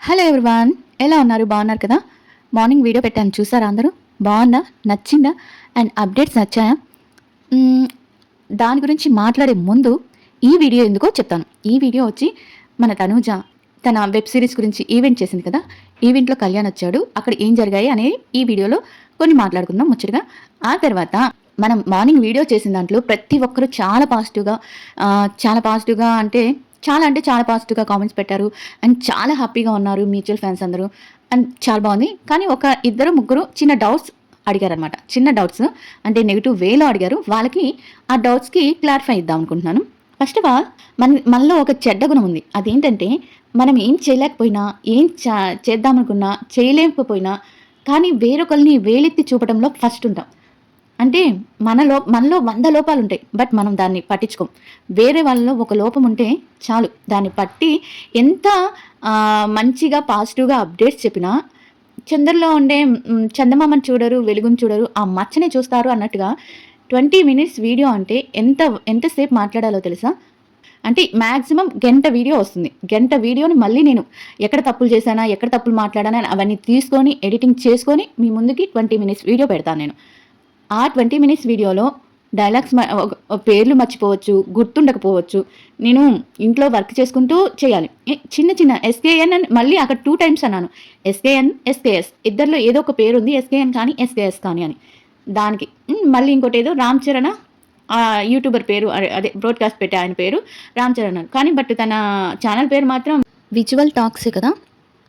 Hello everyone, ఎలా ఉన్నారు? బాగున్నారు కదా? మార్నింగ్ వీడియో పెట్టాను, చూసారా అందరూ? బాగుందా? నచ్చిందా? And updates నచ్చాయా? మ్మ్, దాని గురించి మాట్లాడే ముందు ఈ వీడియో ఎందుకో చెప్తాను. ఈ వీడియో వచ్చి మన తనూజ తన వెబ్ సిరీస్ గురించి ఈవెంట్ చేసింది కదా. ఈవెంట్లో కళ్యాణ్ వచ్చాడు, అక్కడ ఏం జరిగాయి అనేది ఈ వీడియోలో కొన్ని మాట్లాడుకుందాం ముచ్చటగా. ఆ తర్వాత మనం మార్నింగ్ వీడియో చేసిన దాంట్లో ప్రతి ఒక్కరూ చాలా పాజిటివ్గా అంటే చాలా పాజిటివ్గా కామెంట్స్ పెట్టారు. అండ్ చాలా హ్యాపీగా ఉన్నారు మ్యూచువల్ ఫ్యాన్స్ అందరూ. అండ్ చాలా బాగుంది. కానీ ఒక ఇద్దరు ముగ్గురు చిన్న డౌట్స్ అడిగారనమాట. చిన్న డౌట్స్ అంటే నెగిటివ్ వేలో అడిగారు. వాళ్ళకి ఆ డౌట్స్కి క్లారిఫై ఇద్దాం అనుకుంటున్నాను. ఫస్ట్ ఆఫ్ ఆల్ మనలో ఒక చెడ్డ గుణం ఉంది. అదేంటంటే మనం ఏం చేయలేకపోయినా, చేద్దామనుకున్నా చేయలేకపోయినా, కానీ వేరొకరిని వేలెత్తి చూపడంలో ఫస్ట్ ఉంటాం. అంటే మనలో 100 లోపాలు ఉంటాయి, బట్ మనం దాన్ని పట్టించుకోం. వేరే వాళ్ళలో ఒక లోపం ఉంటే చాలు, దాన్ని పట్టి ఎంత మంచిగా పాజిటివ్గా అప్డేట్స్ చెప్పినా చంద్రలో ఉండే చందమామని చూడరు, వెలుగుని చూడరు, ఆ మచ్చనే చూస్తారు అన్నట్టుగా 20 మినిట్స్ వీడియో అంటే ఎంతసేపు మాట్లాడాలో తెలుసా? అంటే మ్యాక్సిమం గంట వీడియో వస్తుంది. గంట వీడియోని మళ్ళీ నేను ఎక్కడ తప్పులు చేశానా, ఎక్కడ తప్పులు మాట్లాడానా అవన్నీ తీసుకొని ఎడిటింగ్ చేసుకొని మీ ముందుకి 20 మినిట్స్ వీడియో పెడతాను నేను. ఆ 20 మినిట్స్ వీడియోలో డైలాగ్స్ పేర్లు మర్చిపోవచ్చు, గుర్తుండకపోవచ్చు. నేను ఇంట్లో వర్క్ చేసుకుంటూ చేయాలి. చిన్న ఎస్కేఎన్ అని మళ్ళీ అక్కడ 2 టైమ్స్ అన్నాను. ఎస్కేఎన్, ఎస్కేఎస్ ఇద్దరిలో ఏదో ఒక పేరు ఉంది, ఎస్కేఎన్ కానీ ఎస్కేఎస్ కానీ అని. దానికి మళ్ళీ ఇంకోటి ఏదో రామ్ చరణ్ యూట్యూబర్ పేరు, అదే బ్రాడ్కాస్ట్ పెట్టే ఆయన పేరు రామ్ చరణ్ కానీ బట్ తన ఛానల్ పేరు మాత్రం విజువల్ టాక్సే కదా,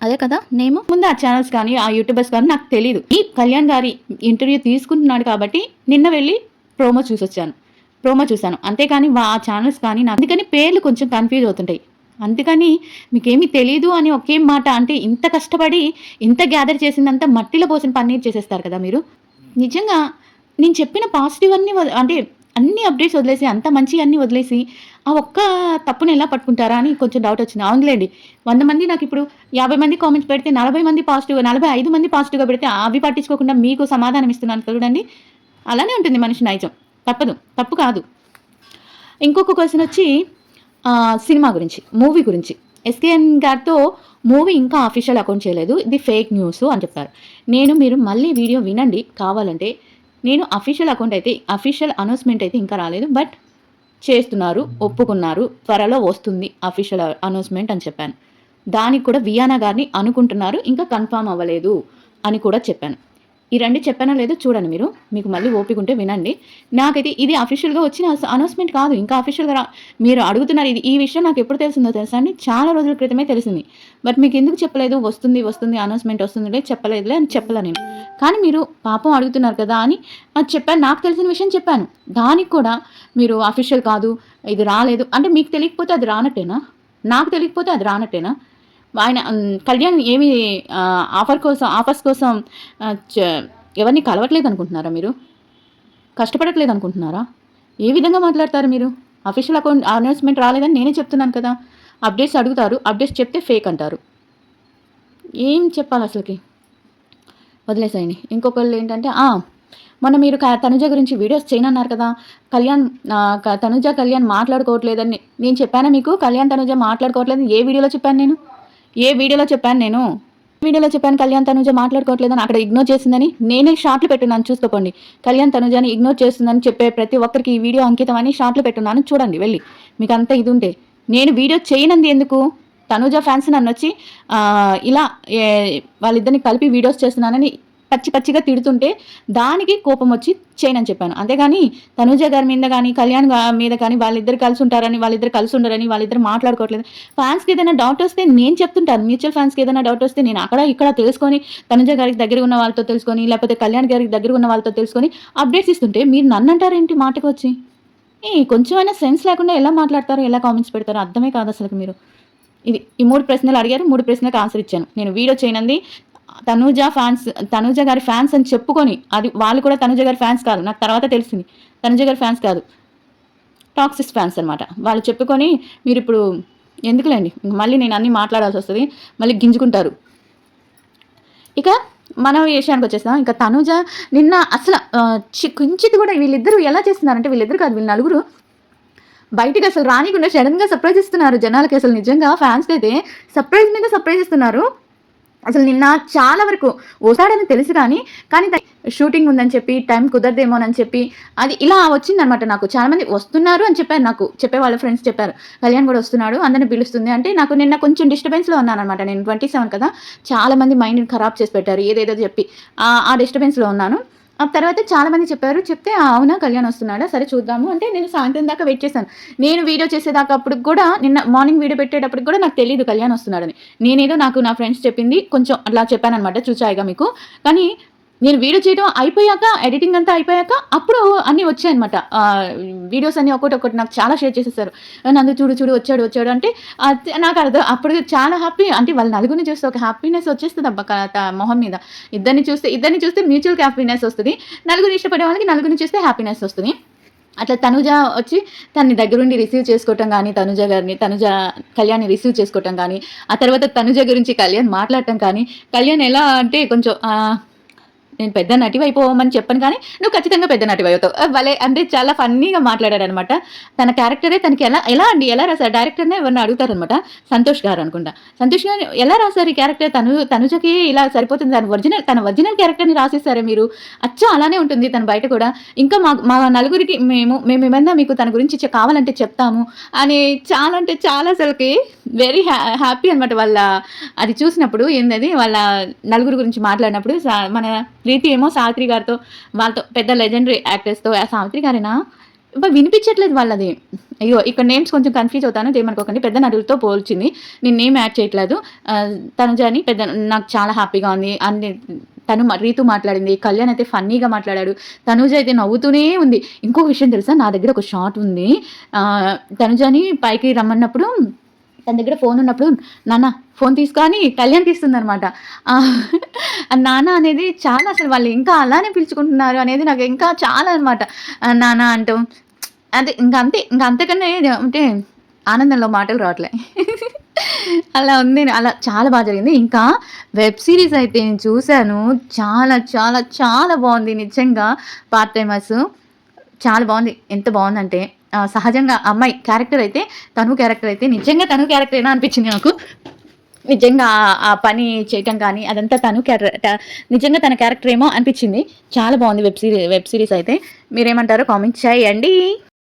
అదే కదా నేమ్. ముందు ఆ ఛానల్స్ కానీ ఆ యూట్యూబర్స్ కానీ నాకు తెలియదు. ఈ కళ్యాణ్ గారి ఇంటర్వ్యూ తీసుకుంటున్నాడు కాబట్టి నిన్న వెళ్ళి ప్రోమో చూశాను. అంతేకాని ఆ ఛానల్స్ కానీ నాకు అందుకని పేర్లు కొంచెం కన్ఫ్యూజ్ అవుతుంటాయి. అందుకని మీకేమీ తెలీదు అని ఒకే మాట అంటే ఇంత కష్టపడి ఇంత గ్యాదర్ చేసిందంతా మట్టిలో పోసిన పన్నీర్ చేసేస్తారు కదా మీరు. నిజంగా నేను చెప్పిన పాజిటివ్ అంటే అన్ని అప్డేట్స్ వదిలేసి, అంత మంచి అన్నీ వదిలేసి ఆ ఒక్క తప్పుని ఎలా పట్టుకుంటారా అని కొంచెం డౌట్ వచ్చింది. అవునులేండి, 100 మంది నాకు ఇప్పుడు 50 మంది కామెంట్స్ పెడితే 40 మంది పాజిటివ్గా, 45 మంది పాజిటివ్గా పెడితే అవి పట్టించుకోకుండా మీకు సమాధానం ఇస్తున్నాను చూడండి. అలానే ఉంటుంది మనిషి నైజం. తప్పు కాదు. ఇంకొక క్వశ్చన్ వచ్చి సినిమా గురించి, మూవీ గురించి. ఎస్కేఎన్ గారితో మూవీ ఇంకా అఫీషియల్ అకౌంట్ చేయలేదు, ఇది ఫేక్ న్యూస్ అని చెప్పారు. మీరు మళ్ళీ వీడియో వినండి కావాలంటే. నేను అఫీషియల్ అనౌన్స్మెంట్ అయితే ఇంకా రాలేదు, బట్ చేస్తున్నారు, ఒప్పుకున్నారు, త్వరలో వస్తుంది అఫీషియల్ అనౌన్స్మెంట్ అని చెప్పాను. దానికి కూడా వియానా గారిని అనుకుంటున్నారు, ఇంకా కన్ఫామ్ అవ్వలేదు అని కూడా చెప్పాను. ఈ రెండు చెప్పానో లేదో చూడండి మీరు, మీకు మళ్ళీ ఓపిక ఉంటే వినండి. నాకైతే ఇది అఫీషియల్గా వచ్చిన అనౌన్స్మెంట్ కాదు, ఇంకా అఫీషియల్గా మీరు అడుగుతున్నారు. ఈ విషయం నాకు ఎప్పుడు తెలిసిందో తెలుసా అండి? చాలా రోజుల క్రితమే తెలిసింది. బట్ మీకు ఎందుకు చెప్పలేదు? వస్తుంది అనౌన్స్మెంట్ వస్తుందిలే, చెప్పలేదులే అని చెప్పలే నేను. కానీ మీరు పాపం అడుగుతున్నారు కదా అని చెప్పాను, నాకు తెలిసిన విషయం చెప్పాను. దానికి కూడా మీరు అఫీషియల్ కాదు, ఇది రాలేదు అంటే మీకు తెలియకపోతే అది రానట్టేనా? నాకు తెలియకపోతే అది రానట్టేనా? ఆయన కళ్యాణ్ ఏమి ఆఫర్స్ కోసం ఎవరిని కలవట్లేదు అనుకుంటున్నారా మీరు? కష్టపడట్లేదు అనుకుంటున్నారా? ఏ విధంగా మాట్లాడతారు మీరు? అఫీషియల్ అనౌన్స్మెంట్ రాలేదని నేనే చెప్తున్నాను కదా. అప్డేట్స్ అడుగుతారు, అప్డేట్స్ చెప్తే ఫేక్ అంటారు. ఏం చెప్పాలి అసలుకి? వదిలేసాయండి. ఇంకొకళ్ళు ఏంటంటే మొన్న మీరు తనుజ గురించి వీడియోస్ చేయనన్నారు కదా, తనుజ కళ్యాణ్ మాట్లాడుకోవట్లేదని నేను చెప్పానా మీకు? తనుజ మాట్లాడుకోవట్లేదని ఏ వీడియోలో చెప్పాను నేను? కళ్యాణ్ తనుజ మాట్లాడుకోవట్లేదని, అక్కడ ఇగ్నోర్ చేసిందని నేనే షార్ట్లు పెట్టున్నాను, చూసుకోండి. కళ్యాణ్ తనుజని ఇగ్నోర్ చేస్తుందని చెప్పే ప్రతి ఒక్కరికి ఈ వీడియో అంకితం అని షార్ట్లు పెట్టున్నాను, చూడండి వెళ్ళి. మీకు అంతా ఇది ఉంటే నేను వీడియో చేయనంది ఎందుకు? తనుజ ఫ్యాన్స్ నన్ను వచ్చి ఇలా వాళ్ళిద్దరిని కలిపి వీడియోస్ చేస్తున్నానని పచ్చిగా తిడుతుంటే దానికి కోపం వచ్చి చేయనని చెప్పాను. అంతేగాని తనుజ గారి మీద కానీ కళ్యాణ్ మీద కానీ వాళ్ళిద్దరు కలిసి ఉంటారని, వాళ్ళిద్దరు కలిసి ఉండరని, వాళ్ళిద్దరు మాట్లాడుకోవట్లేదు. ఫ్యాన్స్కి ఏదైనా డౌట్ వస్తే నేను చెప్తుంటాను. మ్యూచువల్ ఫ్యాన్స్కి ఏదైనా డౌట్ వస్తే నేను అక్కడ ఇక్కడ తెలుసుకొని, తనుజ గారికి దగ్గర ఉన్న వాళ్ళతో తెలుసుకొని, లేకపోతే కళ్యాణ్ గారికి దగ్గర ఉన్న వాళ్ళతో తెలుసుకొని అప్డేట్స్ ఇస్తుంటే మీరు నన్ను అంటారేంటి మాటకు వచ్చి? కొంచెమైనా సెన్స్ లేకుండా ఎలా మాట్లాడతారో, ఎలా కామెంట్స్ పెడతారో అర్థమే కాదు అసలు మీరు. ఈ 3 ప్రశ్నలు అడిగారు, 3 ప్రశ్నలకు ఆన్సర్ ఇచ్చాను. నేను వీడియో చేయనంది తనుజ గారి ఫ్యాన్స్ అని చెప్పుకొని, అది వాళ్ళు కూడా తనుజ గారి ఫ్యాన్స్ కాదు, నాకు తర్వాత తెలిసింది. తనుజ గారి ఫ్యాన్స్ కాదు, టాక్సిస్ ఫ్యాన్స్ అనమాట. వాళ్ళు చెప్పుకొని మీరు ఇప్పుడు ఎందుకులేండి, మళ్ళీ నేను అన్నీ మాట్లాడాల్సి వస్తుంది, మళ్ళీ గింజుకుంటారు. ఇక మనం విషయానికి వచ్చేస్తాం. ఇంకా తనుజ నిన్న అసలు కించిత్ కూడా వీళ్ళిద్దరూ ఎలా చేస్తున్నారంటే, వీళ్ళిద్దరు కాదు వీళ్ళు నలుగురు బయటికి అసలు రానికుండా సడన్గా సర్ప్రైజ్ ఇస్తున్నారు జనాలకి. అసలు నిజంగా ఫ్యాన్స్కి అయితే సర్ప్రైజ్ మీద సర్ప్రైజ్ ఇస్తున్నారు. అసలు నిన్న చాలా వరకు వస్తాడని తెలుసు కానీ షూటింగ్ ఉందని చెప్పి టైం కుదరదేమోనని చెప్పి అది ఇలా వచ్చిందనమాట. నాకు చాలామంది వస్తున్నారు అని చెప్పారు, నాకు చెప్పే వాళ్ళ ఫ్రెండ్స్ చెప్పారు, కళ్యాణ్ కూడా వస్తున్నాడు అందరిని పిలుస్తుంది అంటే. నాకు నిన్న కొంచెం డిస్టర్బెన్స్లో ఉన్నానమాట. నేను 27 కదా, చాలామంది మైండ్ని ఖరాబ్ చేసి పెట్టారు ఏదేదో చెప్పి. ఆ డిస్టర్బెన్స్లో ఉన్నాను. ఆ తర్వాత చాలామంది చెప్పారు. చెప్తే అవునా కళ్యాణ్ వస్తున్నాడా, సరే చూద్దాము అంటే నేను సాయంత్రం దాకా వెయిట్ చేశాను. నేను వీడియో చేసేదాకా అప్పటికి కూడా, నిన్న మార్నింగ్ వీడియో పెట్టేటప్పటికి కూడా నాకు తెలియదు కళ్యాణ్ వస్తున్నాడని. నేనేదో నాకు నా ఫ్రెండ్స్ చెప్పింది కొంచెం అట్లా చెప్పానమాట చూచాయిగా మీకు. కానీ నేను వీడియో చేయడం అయిపోయాక, ఎడిటింగ్ అంతా అయిపోయాక అప్పుడు అన్నీ వచ్చాయన్నమాట. వీడియోస్ అన్నీ ఒక్కొక్కటి నాకు చాలా షేర్ చేసేసారు. నందు చూడు వచ్చాడు అంటే నాకు అర్థం. అప్పుడు చాలా హ్యాపీ, అంటే వాళ్ళ నలుగురిని చూస్తే ఒక హ్యాపీనెస్ వచ్చేస్తుంది అబ్బా మొహం మీద. ఇద్దరిని చూస్తే మ్యూచువల్ హ్యాపీనెస్ వస్తుంది. నలుగురిని ఇష్టపడే వాళ్ళకి నలుగురిని చూస్తే హ్యాపీనెస్ వస్తుంది. అట్లా తనుజ వచ్చి తనని దగ్గరుండి రిసీవ్ చేసుకోవటం కానీ, తనుజ కళ్యాణ్ని రిసీవ్ చేసుకోవటం కానీ, ఆ తర్వాత తనుజ గురించి కళ్యాణ్ మాట్లాడటం కానీ, కళ్యాణ్ ఎలా అంటే కొంచెం నేను పెద్ద నటివి అయిపోవమని చెప్పను కానీ నువ్వు ఖచ్చితంగా పెద్ద నటివి అవుతావు భలే, అంటే చాలా ఫన్నీగా మాట్లాడారనమాట. తన క్యారెక్టరే తనకి ఎలా రాశారు, డైరెక్టర్నే ఎవరిని అడుగుతారనమాట. సంతోష్ గారు అనుకుంటా. సంతోష్ గారు ఎలా రాశారు ఈ క్యారెక్టర్, తనుజకి ఇలా సరిపోతుంది, తన ఒరిజినల్ క్యారెక్టర్ని రాసేసారే మీరు, అచ్చం అలానే ఉంటుంది తను బయట కూడా. ఇంకా మా నలుగురికి మేమేమన్నా మీకు తన గురించి కావాలంటే చెప్తాము అని చాలా, అంటే చాలా అసలుకి వెరీ హ్యాపీ అనమాట. వాళ్ళ అది చూసినప్పుడు ఏంటది, వాళ్ళ నలుగురు గురించి మాట్లాడినప్పుడు మన ప్రీతి ఏమో సావిత్రి గారితో, వాళ్ళతో పెద్ద లెజెండరీ యాక్టర్స్తో. సావిత్రి గారేనా వినిపించట్లేదు వాళ్ళది. అయ్యో ఇక్కడ నేమ్స్ కొంచెం కన్ఫ్యూజ్ అవుతాను, ఏమనుకోకండి. పెద్ద నటులతో పోల్చింది, నేను నేమ్ యాడ్ చేయట్లేదు. తనుజని పెద్ద, నాకు చాలా హ్యాపీగా ఉంది. అన్ని రీతు మాట్లాడింది, కళ్యాణ్ అయితే ఫన్నీగా మాట్లాడాడు, తనుజ అయితే నవ్వుతూనే ఉంది. ఇంకొక విషయం తెలుసా, నా దగ్గర ఒక షాట్ ఉంది. తనుజని పైకి రమ్మన్నప్పుడు తన దగ్గర ఫోన్ ఉన్నప్పుడు నాన్న ఫోన్ తీసుకొని కళ్యాణ్కి ఇస్తుంది అనమాట. నాన్న అనేది చాలా, అసలు వాళ్ళు ఇంకా అలానే పిలుచుకుంటున్నారు అనేది నాకు ఇంకా చాలా అనమాట. నాన్న అంటాం, అదే ఇంకా అంతకన్నా అంటే ఆనందంలో మాటలు రావట్లే. అలా ఉంది, అలా చాలా బాగా జరిగింది. ఇంకా వెబ్ సిరీస్ అయితే నేను చూశాను, చాలా చాలా చాలా బాగుంది నిజంగా. పార్ట్ టైమర్స్ చాలా బాగుంది. ఎంత బాగుందంటే సహజంగా అమ్మాయి క్యారెక్టర్ అయితే, తను క్యారెక్టర్ అయితే నిజంగా తను క్యారెక్టరేనా అనిపించింది నాకు. నిజంగా ఆ పని చేయటం కానీ అదంతా తను నిజంగా తన క్యారెక్టర్ ఏమో అనిపించింది. చాలా బాగుంది వెబ్ సిరీస్ అయితే. మీరేమంటారో కామెంట్ చేయండి.